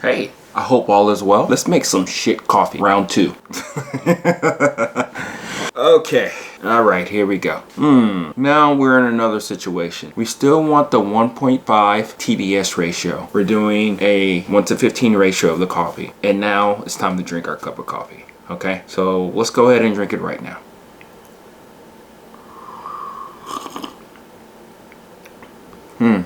Hey, I hope all is well. Let's make some shit coffee. Round 2. Okay, all right, here we go. Now we're in another situation. We still want the 1.5 TDS ratio. We're doing a 1:15 ratio of the coffee. And now it's time to drink our cup of coffee. Okay, so let's go ahead and drink it right now.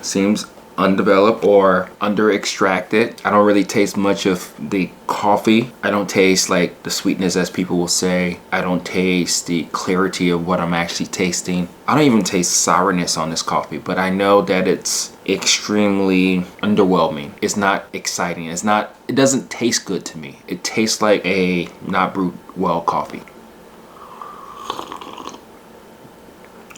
Seems undeveloped or under extracted. I don't really taste much of the coffee. I don't taste like the sweetness, as people will say. I don't taste the clarity of what I'm actually tasting. I don't even taste sourness on this coffee, but I know that it's extremely underwhelming. It's not exciting. It doesn't taste good to me. It tastes like a not brewed well coffee.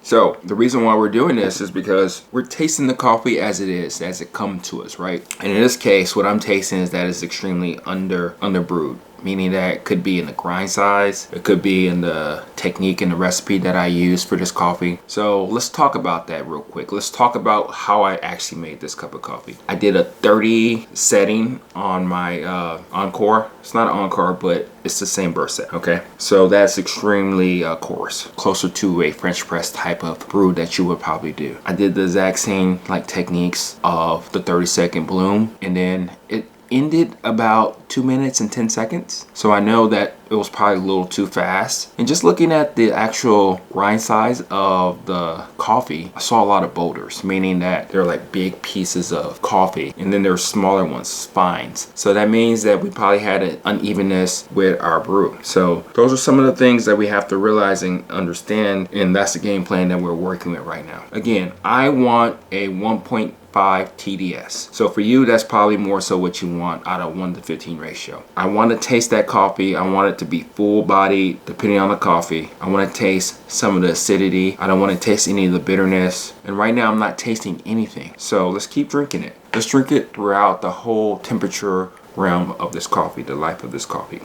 So the reason why we're doing this is because we're tasting the coffee as it is, as it comes to us, right? And in this case, what I'm tasting is that it's extremely under brewed, meaning that it could be in the grind size, it could be in the technique and the recipe that I use for this coffee. So let's talk about that real quick. Let's talk about how I actually made this cup of coffee. I did a 30 setting on my Encore. It's not an Encore, but it's the same burst set, okay? So that's extremely coarse, closer to a French press type of brew that you would probably do. I did the exact same like techniques of the 30-second bloom, and then it ended about 2 minutes and 10 seconds. So I know that it was probably a little too fast. And just looking at the actual grind size of the coffee, I saw a lot of boulders, meaning that they're like big pieces of coffee. And then there's smaller ones, fines. So that means that we probably had an unevenness with our brew. So those are some of the things that we have to realize and understand. And that's the game plan that we're working with right now. Again, I want a 1.5 TDS. So for you, that's probably more so what you want out of 1:15 ratio. I want to taste that coffee. I want it to be full bodied, depending on the coffee. I want to taste some of the acidity. I don't want to taste any of the bitterness. And right now I'm not tasting anything. So let's keep drinking it. Let's drink it throughout the whole temperature realm of this coffee, the life of this coffee.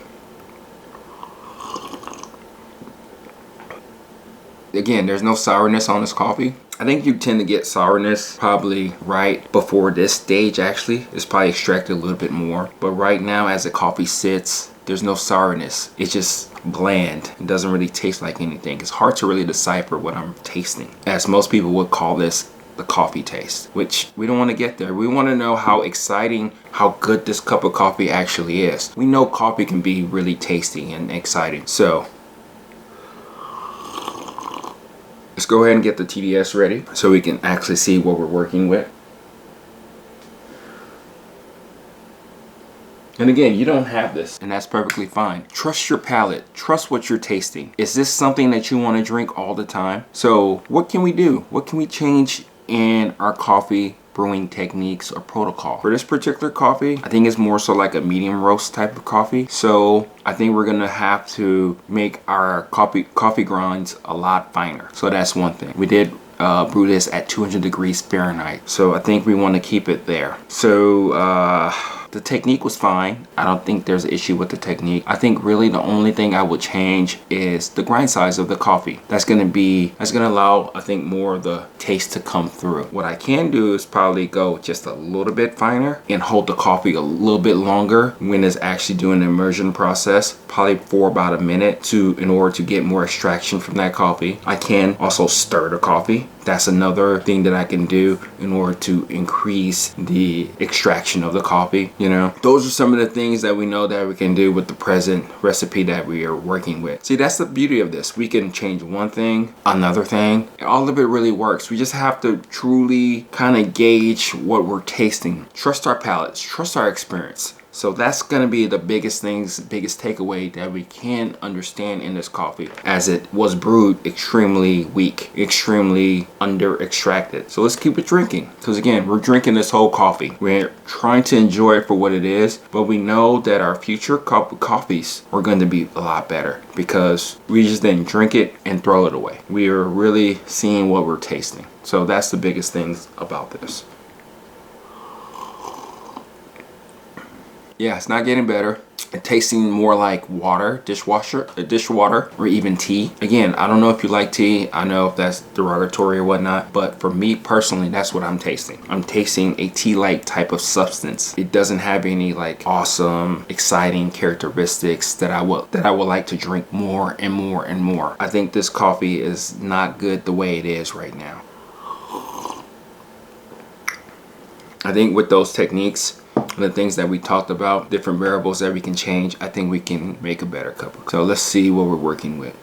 Again, there's no sourness on this coffee. I think you tend to get sourness probably right before this stage. Actually, it's probably extracted a little bit more. But right now, as the coffee sits, there's no sourness. It's just bland. It doesn't really taste like anything. It's hard to really decipher what I'm tasting, as most people would call this the coffee taste, which we don't want to get there. We want to know how exciting, how good this cup of coffee actually is. We know coffee can be really tasty and exciting. So let's go ahead and get the TDS ready so we can actually see what we're working with. And again, you don't have this, and that's perfectly fine. Trust your palate. Trust what you're tasting. Is this something that you want to drink all the time? So what can we do? What can we change in our coffee brewing techniques or protocol? For this particular coffee, I think it's more so like a medium roast type of coffee. So I think we're gonna have to make our coffee grinds a lot finer. So that's one thing. We did brew this at 200 degrees Fahrenheit. So I think we want to keep it there. So the technique was fine. I don't think there's an issue with the technique. I think really the only thing I would change is the grind size of the coffee. That's gonna allow, I think, more of the taste to come through. What I can do is probably go just a little bit finer and hold the coffee a little bit longer when it's actually doing the immersion process, probably for about a minute in order to get more extraction from that coffee. I can also stir the coffee. That's another thing that I can do in order to increase the extraction of the coffee. You know, those are some of the things that we know that we can do with the present recipe that we are working with. See, that's the beauty of this. We can change one thing, another thing. All of it really works. We just have to truly kind of gauge what we're tasting. Trust our palates, trust our experience. So that's going to be the biggest takeaway that we can understand in this coffee, as it was brewed extremely weak, extremely under extracted. So let's keep it drinking, because again, we're drinking this whole coffee. We're trying to enjoy it for what it is, but we know that our future coffees are going to be a lot better because we just didn't drink it and throw it away. We are really seeing what we're tasting. So that's the biggest things about this. Yeah, it's not getting better. tasting more like water, dishwater, or even tea. Again, I don't know if you like tea. I know if that's derogatory or whatnot, but for me personally, that's what I'm tasting. I'm tasting a tea-like type of substance. It doesn't have any like awesome, exciting characteristics that I would like to drink more and more and more. I think this coffee is not good the way it is right now. I think with those techniques, the things that we talked about, different variables that we can change, I think we can make a better cup. So let's see what we're working with.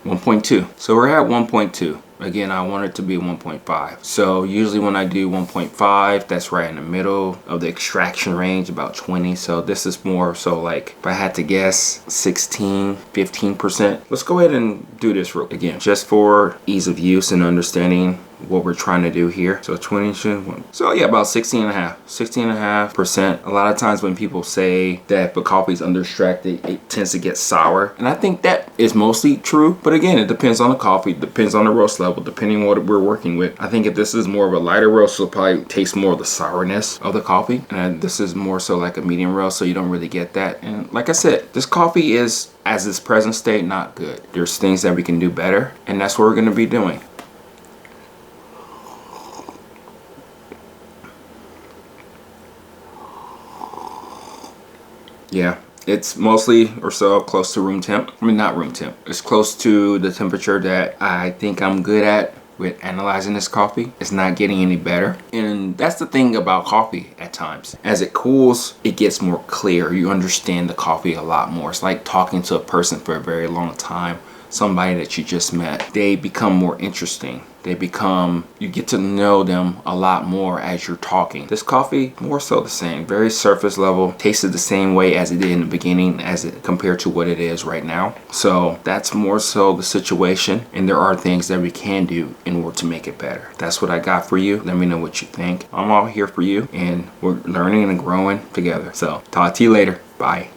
1.2. So we're at 1.2. Again, I want it to be 1.5. So usually when I do 1.5, that's right in the middle of the extraction range, about 20. So this is more so like, if I had to guess, 16, 15%. Let's go ahead and do this real again, just for ease of use and understanding what we're trying to do here. So 22, so yeah, about 16.5%. A lot of times when people say that if a coffee is under extracted, it tends to get sour. And I think that is mostly true. But again, it depends on the coffee, depends on the roast level, depending on what we're working with. I think if this is more of a lighter roast, it'll probably taste more of the sourness of the coffee. And this is more so like a medium roast, so you don't really get that. And like I said, this coffee is, as its present state, not good. There's things that we can do better, and that's what we're gonna be doing. Yeah, it's mostly or so close to room temp. I mean, not room temp. It's close to the temperature that I think I'm good at with analyzing this coffee. It's not getting any better. And that's the thing about coffee at times. As it cools, it gets more clear. You understand the coffee a lot more. It's like talking to a person for a very long time. Somebody that you just met. They become more interesting. You get to know them a lot more as you're talking. This coffee, more so the same, very surface level, tasted the same way as it did in the beginning as it compared to what it is right now. So that's more so the situation, and there are things that we can do in order to make it better. That's what I got for you. Let me know what you think. I'm all here for you, and we're learning and growing together. So talk to you later. Bye.